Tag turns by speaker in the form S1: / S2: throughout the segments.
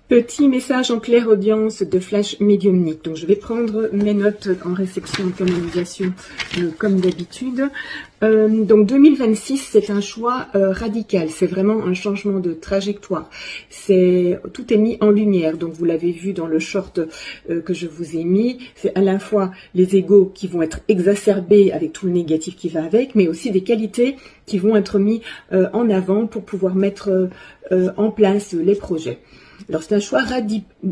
S1: Petit message en clairaudience de flash médiumnique. Donc je vais prendre mes notes en réception et canalisation comme d'habitude. Donc 2026, c'est un choix radical, c'est vraiment un changement de trajectoire. Tout est mis en lumière, donc vous l'avez vu dans le short que je vous ai mis. C'est à la fois les égos qui vont être exacerbés avec tout le négatif qui va avec, mais aussi des qualités qui vont être mis en avant pour pouvoir mettre en place les projets. Alors c'est un choix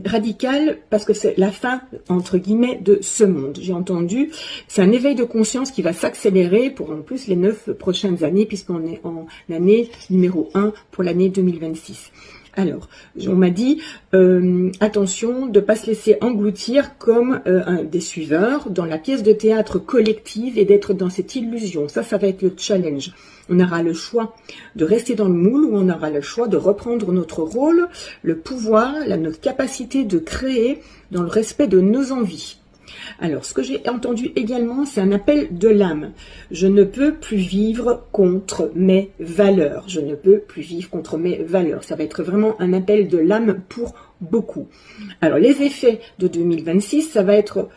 S1: radical parce que c'est la fin, entre guillemets, de ce monde. J'ai entendu, c'est un éveil de conscience qui va s'accélérer pour en plus les 9 prochaines années puisqu'on est en année numéro 1 pour l'année 2026. Alors, on m'a dit, attention de ne pas se laisser engloutir comme des suiveurs dans la pièce de théâtre collective et d'être dans cette illusion. Ça va être le challenge. On aura le choix de rester dans le moule ou on aura le choix de reprendre notre rôle, le pouvoir, notre capacité de créer dans le respect de nos envies. Alors, ce que j'ai entendu également, c'est un appel de l'âme. Je ne peux plus vivre contre mes valeurs. Je ne peux plus vivre contre mes valeurs. Ça va être vraiment un appel de l'âme pour beaucoup. Alors, les effets de 2026, ça va être...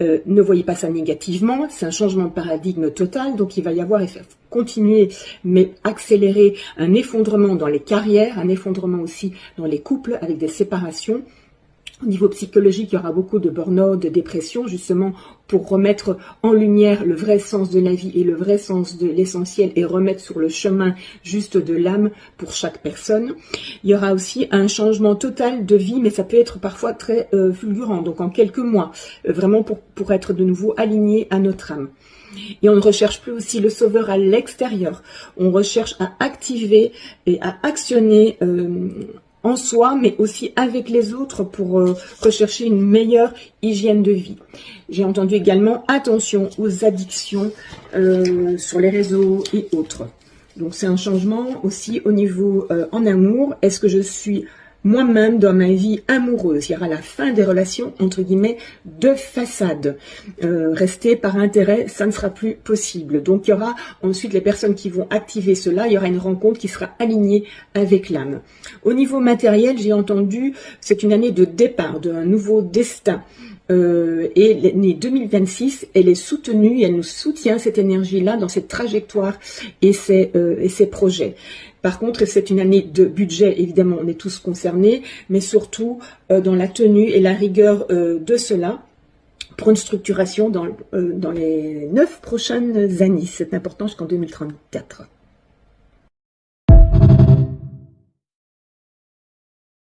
S1: ne voyez pas ça négativement, c'est un changement de paradigme total, donc il va y avoir, continuer, mais accélérer un effondrement dans les carrières, un effondrement aussi dans les couples avec des séparations. Au niveau psychologique, il y aura beaucoup de burn-out, de dépression, justement pour remettre en lumière le vrai sens de la vie et le vrai sens de l'essentiel et remettre sur le chemin juste de l'âme pour chaque personne. Il y aura aussi un changement total de vie, mais ça peut être parfois très fulgurant, donc en quelques mois, vraiment pour être de nouveau aligné à notre âme. Et on ne recherche plus aussi le sauveur à l'extérieur, on recherche à activer et à actionner en soi, mais aussi avec les autres pour rechercher une meilleure hygiène de vie. J'ai entendu également attention aux addictions sur les réseaux et autres. Donc c'est un changement aussi au niveau en amour. Est-ce que je suis moi-même dans ma vie amoureuse? Il y aura la fin des relations, entre guillemets, de façade. Rester par intérêt, ça ne sera plus possible. Donc il y aura ensuite les personnes qui vont activer cela. Il y aura une rencontre qui sera alignée avec l'âme. Au niveau matériel, j'ai entendu, c'est une année de départ, d'un nouveau destin. Et l'année 2026, elle est soutenue, elle nous soutient cette énergie-là dans cette trajectoire et ces projets. Par contre, c'est une année de budget, évidemment, on est tous concernés, mais surtout dans la tenue et la rigueur de cela pour une structuration dans les 9 prochaines années. C'est important jusqu'en 2034.